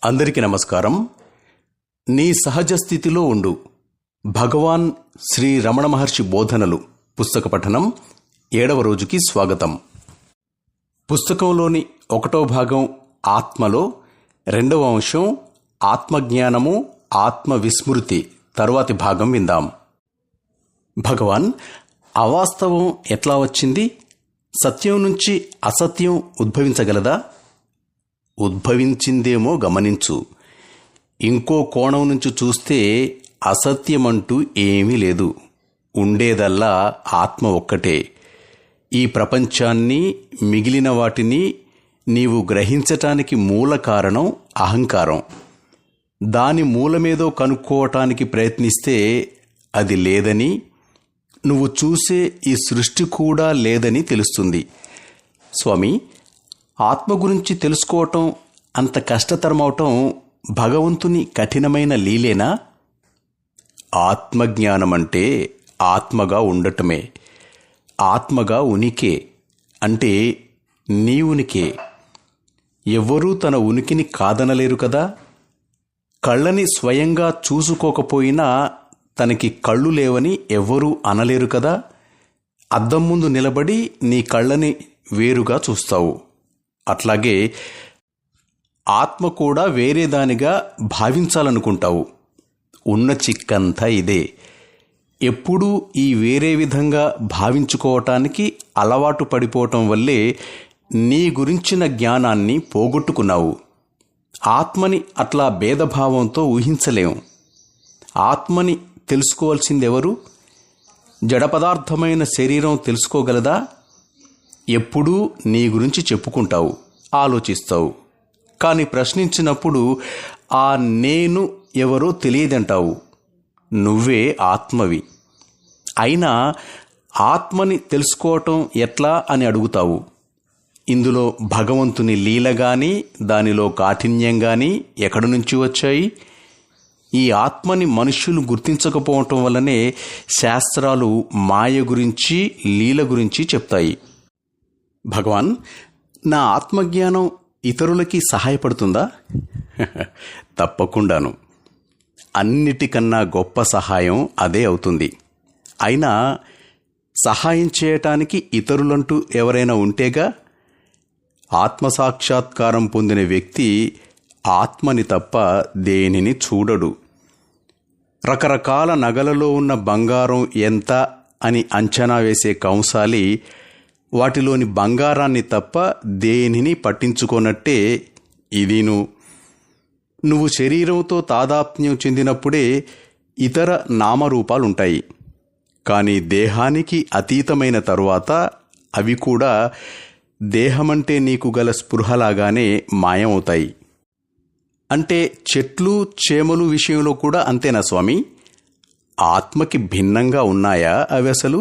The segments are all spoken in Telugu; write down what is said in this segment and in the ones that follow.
అందరికీ నమస్కారం. నీ సహజ స్థితిలో ఉండు. భగవాన్ శ్రీ రమణ మహర్షి బోధనలు పుస్తక పఠనం 7వ రోజుకి స్వాగతం. పుస్తకంలోని 1వ భాగం ఆత్మలో 2వ అంశం ఆత్మజ్ఞానము, ఆత్మ విస్మృతి తరువాతి భాగం విందాం. భగవాన్, అవాస్తవం ఎట్లా వచ్చింది? సత్యం నుంచి అసత్యం ఉద్భవించగలదా? ఉద్భవించిందేమో గమనించు. ఇంకో కోణం నుంచి చూస్తే అసత్యమంటూ ఏమీ లేదు. ఉండేదల్లా ఆత్మ ఒక్కటే. ఈ ప్రపంచాన్ని, మిగిలిన వాటిని నీవు గ్రహించటానికి మూల కారణం అహంకారం. దాని మూలమేదో కనుక్కోవటానికి ప్రయత్నిస్తే అది లేదని, నువ్వు చూసే ఈ సృష్టి కూడా లేదని తెలుస్తుంది. స్వామి, ఆత్మ గురించి తెలుసుకోవటం అంత కష్టతరమవటం భగవంతుని కఠినమైన లీలేనా? ఆత్మజ్ఞానమంటే ఆత్మగా ఉండటమే. ఆత్మగా ఉనికే అంటే నీ ఉనికే. ఎవ్వరూ తన ఉనికిని కాదనలేరు కదా. కళ్ళని స్వయంగా చూసుకోకపోయినా తనకి కళ్ళు లేవని ఎవ్వరూ అనలేరు కదా. అద్దం ముందు నిలబడి నీ కళ్ళని వేరుగా చూస్తావు. అట్లాగే ఆత్మ కూడా వేరేదానిగా భావించాలనుకుంటావు. ఉన్న చిక్కంతా ఇదే. ఎప్పుడూ ఈ వేరే విధంగా భావించుకోవటానికి అలవాటు పడిపోవటం వల్లే నీ గురించిన జ్ఞానాన్ని పోగొట్టుకున్నావు. ఆత్మని అట్లా భేదభావంతో ఊహించలేం. ఆత్మని తెలుసుకోవాల్సిందెవరు? జడ పదార్థమైన శరీరం తెలుసుకోగలదా? ఎప్పుడూ నీ గురించి చెప్పుకుంటావు, ఆలోచిస్తావు. కానీ ప్రశ్నించినప్పుడు ఆ నేను ఎవరో తెలియదంటావు. నువ్వే ఆత్మవి. అయినా ఆత్మని తెలుసుకోవటం ఎట్లా అని అడుగుతావు. ఇందులో భగవంతుని లీల గాని, దానిలో కాఠిన్యం గాని ఎక్కడి నుంచి వచ్చాయి? ఈ ఆత్మని మనుష్యులు గుర్తించకపోవటం వల్లనే శాస్త్రాలు మాయ గురించి, లీల గురించి చెప్తాయి. భగవాన్, నా ఆత్మజ్ఞానం ఇతరులకి సహాయపడుతుందా? తప్పకుండాను. అన్నిటికన్నా గొప్ప సహాయం అదే అవుతుంది. అయినా సహాయం చేయటానికి ఇతరులంటూ ఎవరైనా ఉంటేగా. ఆత్మసాక్షాత్కారం పొందిన వ్యక్తి ఆత్మని తప్ప దేనిని చూడడు. రకరకాల నగలలో ఉన్న బంగారం ఎంత అని అంచనా వేసే కంసాలి వాటిలోని బంగారాన్ని తప్ప దేనిని పట్టించుకోనట్టే ఇదిను. నువ్వు శరీరంతో తాదాత్మ్యం చెందినప్పుడే ఇతర నామరూపాలుంటాయి. కానీ దేహానికి అతీతమైన తరువాత అవి కూడా దేహమంటే నీకు గల స్పృహలాగానే మాయమవుతాయి. అంటే చెట్లు, చేమలు విషయంలో కూడా అంతేనా స్వామి? ఆత్మకి భిన్నంగా ఉన్నాయా అవి అసలు?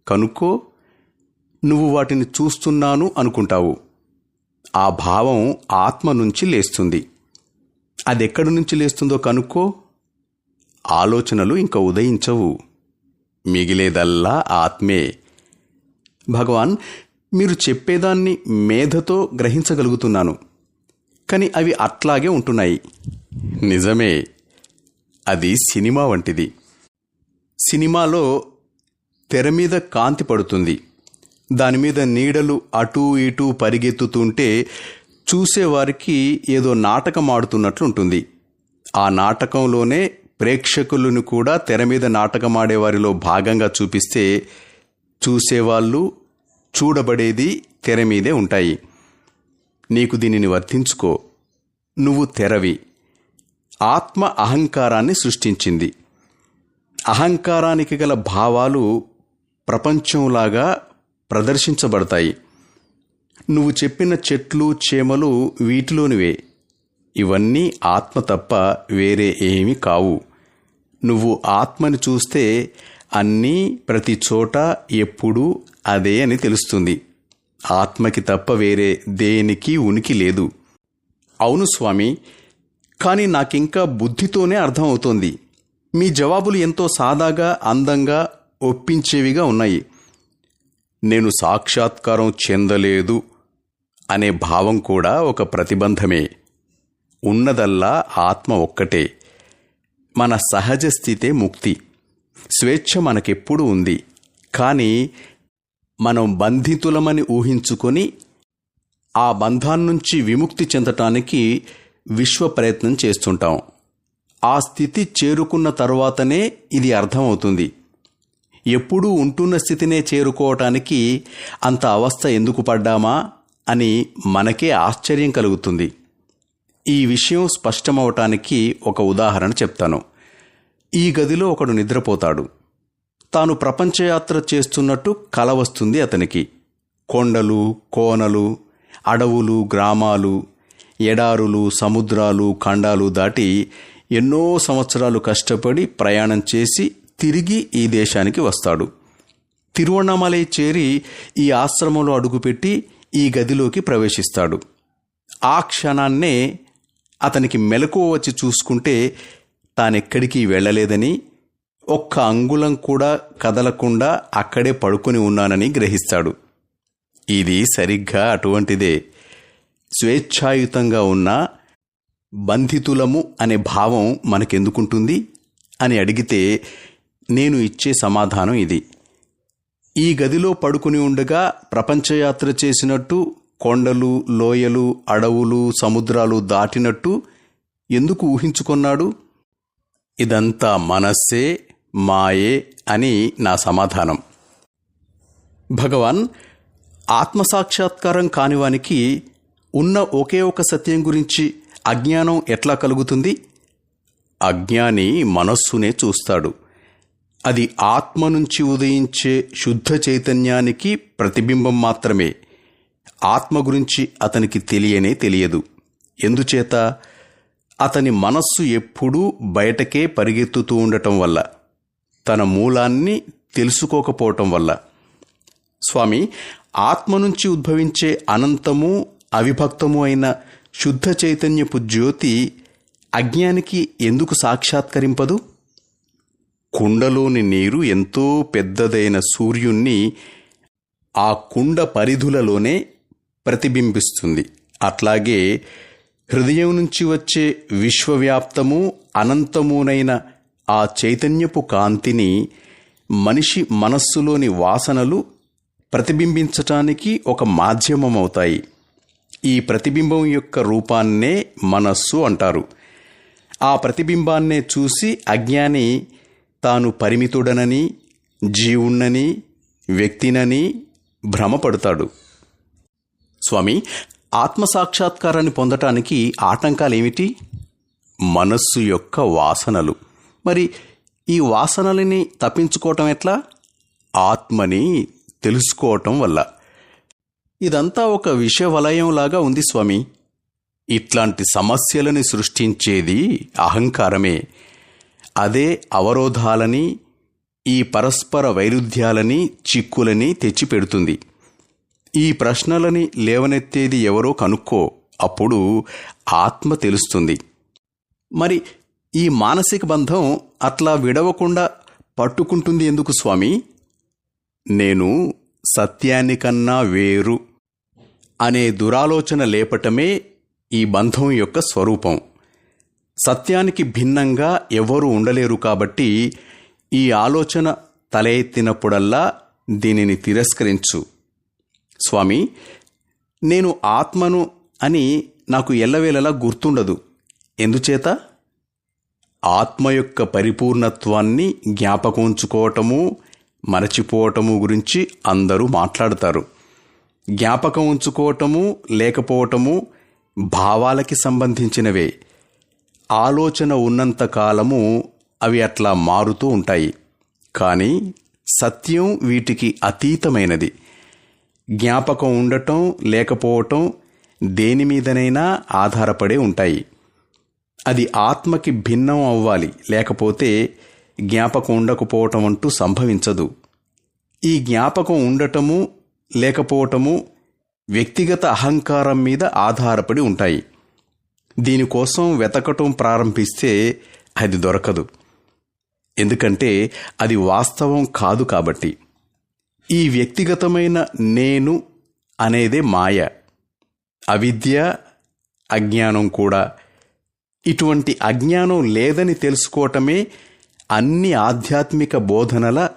కనుక్కో. నువ్వు వాటిని చూస్తున్నాను అనుకుంటావు. ఆ భావం ఆత్మ నుంచి లేస్తుంది. అదెక్కడి నుంచి లేస్తుందో కనుక్కో. ఆలోచనలు ఇంక ఉదయించవు. మిగిలేదల్లా ఆత్మే. భగవాన్, మీరు చెప్పేదాన్ని మేధతో గ్రహించగలుగుతున్నాను. కానీ అవి అట్లాగే ఉంటున్నాయి. నిజమే. అది సినిమా వంటిది. సినిమాలో తెర మీద కాంతి పడుతుంది. దానిమీద నీడలు అటూ ఇటూ పరిగెత్తుతుంటే చూసేవారికి ఏదో నాటకం ఆడుతున్నట్లుంటుంది. ఆ నాటకంలోనే ప్రేక్షకులను కూడా తెర మీద నాటకమాడేవారిలో భాగంగా చూపిస్తే చూసేవాళ్ళు, చూడబడేది తెర మీదే ఉంటాయి. నీకు దీనిని వర్తించుకో. నువ్వు తెరవి. ఆత్మ అహంకారాన్ని సృష్టించింది. అహంకారానికి గల భావాలు ప్రపంచంలాగా ప్రదర్శించబడతాయి. నువ్వు చెప్పిన చెట్లు, చేమలు వీటిలోనివే. ఇవన్నీ ఆత్మ తప్ప వేరే ఏమీ కావు. నువ్వు ఆత్మని చూస్తే అన్నీ, ప్రతి చోట, ఎప్పుడూ అదే అని తెలుస్తుంది. ఆత్మకి తప్ప వేరే దేనికి ఉనికి లేదు. అవును స్వామి, కానీ నాకింకా బుద్ధితోనే అర్థమవుతోంది. మీ జవాబులు ఎంతో సాదాగా, అందంగా, ఒప్పించేవిగా ఉన్నాయి. నేను సాక్షాత్కారం చెందలేదు అనే భావం కూడా ఒక ప్రతిబంధమే. ఉన్నదల్లా ఆత్మ ఒక్కటే. మన సహజ స్థితే ముక్తి. స్వేచ్ఛ మనకెప్పుడూ ఉంది. కానీ మనం బంధితులమని ఊహించుకొని ఆ బంధాన్నుంచి విముక్తి చెందటానికి విశ్వ ప్రయత్నం చేస్తుంటాం. ఆ స్థితి చేరుకున్న తరువాతనే ఇది అర్థమవుతుంది. ఎప్పుడూ ఉంటున్న స్థితినే చేరుకోవటానికి అంత అవస్థ ఎందుకు పడ్డామా అని మనకే ఆశ్చర్యం కలుగుతుంది. ఈ విషయం స్పష్టమవటానికి ఒక ఉదాహరణ చెప్తాను. ఈ గదిలో ఒకడు నిద్రపోతాడు. తాను ప్రపంచయాత్ర చేస్తున్నట్టు కల వస్తుంది అతనికి. కొండలు, కోనలు, అడవులు, గ్రామాలు, ఎడారులు, సముద్రాలు, ఖండాలు దాటి ఎన్నో సంవత్సరాలు కష్టపడి ప్రయాణం చేసి తిరిగి ఈ దేశానికి వస్తాడు. తిరువణ్ణమలై చేరి ఈ ఆశ్రమంలో అడుగుపెట్టి ఈ గదిలోకి ప్రవేశిస్తాడు. ఆ క్షణాన్నే అతనికి మెలకువ వచ్చి చూసుకుంటే తానెక్కడికి వెళ్ళలేదని, ఒక్క అంగుళం కూడా కదలకుండా అక్కడే పడుకొని ఉన్నానని గ్రహిస్తాడు. ఇది సరిగ్గా అటువంటిదే. స్వేచ్ఛాయుతంగా ఉన్న బంధితులము అనే భావం మనకెందుకుంటుంది అని అడిగితే నేను ఇచ్చే సమాధానం ఇది. ఈ గదిలో పడుకుని ఉండగా ప్రపంచయాత్ర చేసినట్టు, కొండలు, లోయలు, అడవులు, సముద్రాలు దాటినట్టు ఎందుకు ఊహించుకున్నాడు? ఇదంతా మనస్సే, మాయే అని నా సమాధానం. భగవాన్, ఆత్మసాక్షాత్కారం కానివానికి ఉన్న ఒకే ఒక సత్యం గురించి అజ్ఞానం ఎట్లా కలుగుతుంది? అజ్ఞాని మనస్సునే చూస్తాడు. అది ఆత్మ నుంచి ఉదయించే శుద్ధ చైతన్యానికి ప్రతిబింబం మాత్రమే. ఆత్మ గురించి అతనికి తెలియదు. ఎందుచేత? అతని మనస్సు ఎప్పుడూ బయటకే పరిగెత్తుతూ ఉండటం వల్ల, తన మూలాన్ని తెలుసుకోకపోవటం వల్ల. స్వామి, ఆత్మ నుంచి ఉద్భవించే అనంతము, అవిభక్తము అయిన శుద్ధ చైతన్యపు జ్యోతి అజ్ఞానికి ఎందుకు సాక్షాత్కరింపదు? కుండలోని నీరు ఎంతో పెద్దదైన సూర్యుణ్ణి ఆ కుండ పరిధులలోనే ప్రతిబింబిస్తుంది. అట్లాగే హృదయం నుంచి వచ్చే విశ్వవ్యాప్తము, అనంతమునైన ఆ చైతన్యపు కాంతిని మనిషి మనస్సులోని వాసనలు ప్రతిబింబించటానికి ఒక మాధ్యమమవుతాయి. ఈ ప్రతిబింబం యొక్క రూపాన్నే మనస్సు అంటారు. ఆ ప్రతిబింబాన్నే చూసి అజ్ఞాని తాను పరిమితుడనని, జీవుణ్ణని, వ్యక్తినని భ్రమపడతాడు. స్వామి, ఆత్మసాక్షాత్కారాన్ని పొందటానికి ఆటంకాలేమిటి? మనస్సు యొక్క వాసనలు. మరి ఈ వాసనలని తప్పించుకోవటం ఎట్లా? ఆత్మని తెలుసుకోవటం వల్ల. ఇదంతా ఒక విషవలయంలాగా ఉంది స్వామి. ఇట్లాంటి సమస్యలని సృష్టించేది అహంకారమే. అదే అవరోధాలని, ఈ పరస్పర వైరుధ్యాలని, చిక్కులని తెచ్చిపెడుతుంది. ఈ ప్రశ్నలని లేవనెత్తేది ఎవరో కనుక్కో, అప్పుడు ఆత్మ తెలుస్తుంది. మరి ఈ మానసిక బంధం అట్లా విడవకుండా పట్టుకుంటుంది ఎందుకు స్వామి? నేను సత్యానికన్నా వేరు అనే దురాలోచన లేపటమే ఈ బంధం యొక్క స్వరూపం. సత్యానికి భిన్నంగా ఎవరూ ఉండలేరు కాబట్టి ఈ ఆలోచన తల ఎత్తినప్పుడల్లా దీనిని తిరస్కరించు. స్వామి, నేను ఆత్మను అని నాకు ఎల్లవేళలా గుర్తుండదు. ఎందుచేత? ఆత్మ యొక్క పరిపూర్ణత్వాన్ని జ్ఞాపకం ఉంచుకోవటము, మరచిపోవటము గురించి అందరూ మాట్లాడతారు. జ్ఞాపకం ఉంచుకోవటము, లేకపోవటము భావాలకి సంబంధించినవే. ఆలోచన ఉన్నంతకాలము అవి అట్లా మారుతూ ఉంటాయి. కానీ సత్యం వీటికి అతీతమైనది. జ్ఞాపకం ఉండటం, లేకపోవటం దేనిమీదనైనా ఆధారపడే ఉంటాయి. అది ఆత్మకి భిన్నం అవ్వాలి, లేకపోతే జ్ఞాపకం ఉండకపోవటం అంటూ సంభవించదు. ఈ జ్ఞాపకం ఉండటము, లేకపోవటము వ్యక్తిగత అహంకారం మీద ఆధారపడి ఉంటాయి. దీనికోసం వెతకటం ప్రారంభిస్తే అది దొరకదు. ఎందుకంటే అది వాస్తవం కాదు కాబట్టి. ఈ వ్యక్తిగతమైన నేను అనేదే మాయ. అవిద్య, అజ్ఞానం కూడా ఇటువంటి అజ్ఞానం లేదని తెలుసుకోవటమే అన్ని ఆధ్యాత్మిక బోధనల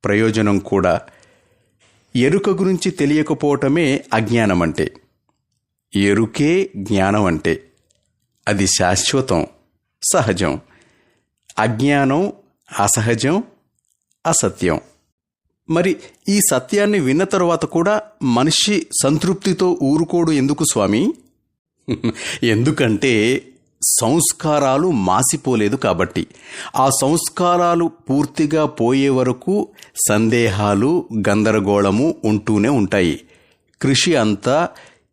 ప్రయోజనం కూడా. ఎరుక గురించి తెలియకపోవటమే అజ్ఞానం అంటే. ఎరుకే జ్ఞానం అంటే. అది శాశ్వతం, సహజం. అజ్ఞానం అసహజం, అసత్యం. మరి ఈ సత్యాన్ని విన్న తరువాత కూడా మనిషి సంతృప్తితో ఊరుకోడు ఎందుకు స్వామి? ఎందుకంటే సంస్కారాలు మాసిపోలేదు కాబట్టి. ఆ సంస్కారాలు పూర్తిగా పోయే వరకు సందేహాలు, గందరగోళము ఉంటూనే ఉంటాయి. కృషి అంతా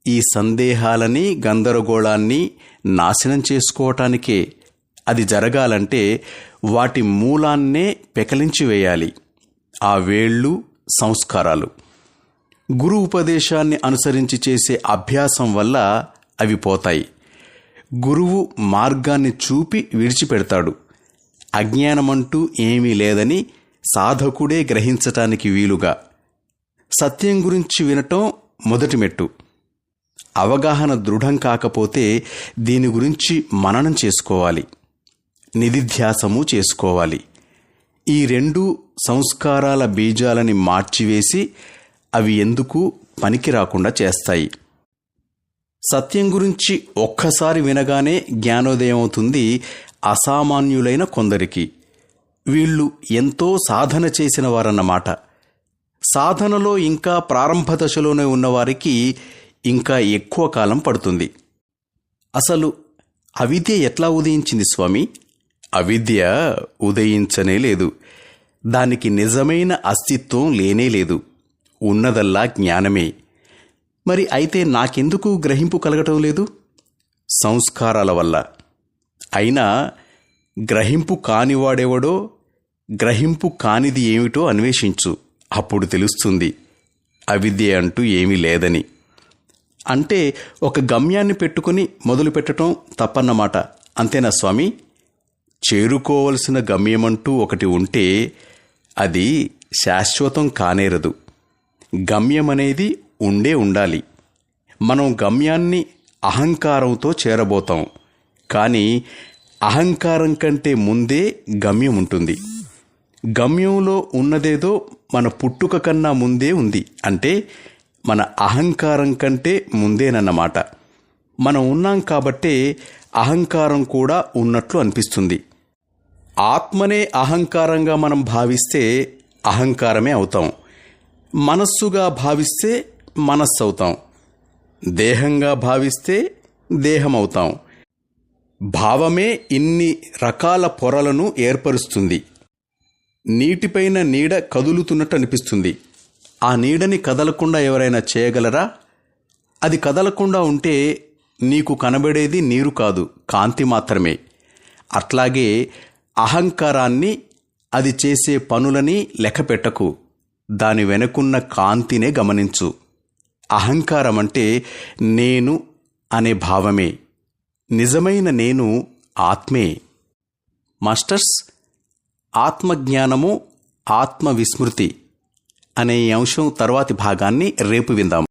ఈ సందేహాలని, గందరగోళాన్ని నాశనం చేసుకోవటానికే. అది జరగాలంటే వాటి మూలాన్నే పెకలించి వేయాలి. ఆ వేళ్ళు సంస్కారాలు. గురు ఉపదేశాన్ని అనుసరించి చేసే అభ్యాసం వల్ల అవి పోతాయి. గురువు మార్గాన్ని చూపి విడిచిపెడతాడు. అజ్ఞానమంటూ ఏమీ లేదని సాధకుడే గ్రహించటానికి వీలుగా. సత్యం గురించి వినటం మొదటి మెట్టు. అవగాహన దృఢం కాకపోతే దీని గురించి మననం చేసుకోవాలి, నిధిధ్యాసము చేసుకోవాలి. ఈ రెండు సంస్కారాల బీజాలని మార్చివేసి అవి ఎందుకు పనికి రాకుండా చేస్తాయి. సత్యం గురించి ఒక్కసారి వినగానే జ్ఞానోదయం అవుతుంది అసామాన్యులైన కొందరికి. వీళ్ళు ఎంతో సాధన చేసిన వారన్నమాట. సాధనలో ఇంకా ప్రారంభ దశలోనే ఉన్నవారికి ఇంకా ఎక్కువ కాలం పడుతుంది. అసలు అవిద్య ఎట్లా ఉదయించింది స్వామి? అవిద్య ఉదయించనే లేదు. దానికి నిజమైన అస్తిత్వం లేనే లేదు. ఉన్నదల్లా జ్ఞానమే. మరి అయితే నాకెందుకు గ్రహింపు కలగటం లేదు? సంస్కారాల వల్ల. అయినా గ్రహింపు కానివాడెవడో, గ్రహింపు కానిది ఏమిటో అన్వేషించు. అప్పుడు తెలుస్తుంది అవిద్య అంటూ ఏమీ లేదని. అంటే ఒక గమ్యాన్ని పెట్టుకుని మొదలు పెట్టడం తప్పన్నమాట. అంతేనా స్వామి? చేరుకోవలసిన గమ్యమంటూ ఒకటి ఉంటే అది శాశ్వతం కానేరదు. గమ్యమనేది ఉండాలి. మనం గమ్యాన్ని అహంకారంతో చేరబోతాం. కానీ అహంకారం కంటే ముందే గమ్యం ఉంటుంది. గమ్యంలో ఉన్నదేదో మన పుట్టుక కన్నా ముందే ఉంది. అంటే మన అహంకారం కంటే ముందేనన్నమాట. మనం ఉన్నాం కాబట్టే అహంకారం కూడా ఉన్నట్లు అనిపిస్తుంది. ఆత్మనే అహంకారంగా మనం భావిస్తే అహంకారమే అవుతాం. మనస్సుగా భావిస్తే మనస్సు అవుతాం. దేహంగా భావిస్తే దేహమవుతాం. భావమే ఇన్ని రకాల పొరలను ఏర్పరుస్తుంది. నీటిపైన నీడ కదులుతున్నట్టు అనిపిస్తుంది. ఆ నీడని కదలకుండా ఎవరైనా చేయగలరా? అది కదలకుండా ఉంటే నీకు కనబడేది నీరు కాదు, కాంతి మాత్రమే. అట్లాగే అహంకారాన్ని, అది చేసే పనులని లెక్కపెట్టకు. దాని వెనుకున్న కాంతినే గమనించు. అహంకారం అంటే నేను అనే భావమే. నిజమైన నేను ఆత్మే. మాస్టర్స్, ఆత్మజ్ఞానము, ఆత్మవిస్మృతి అనే అంశం తర్వాతి భాగాన్ని రేపు విందాం.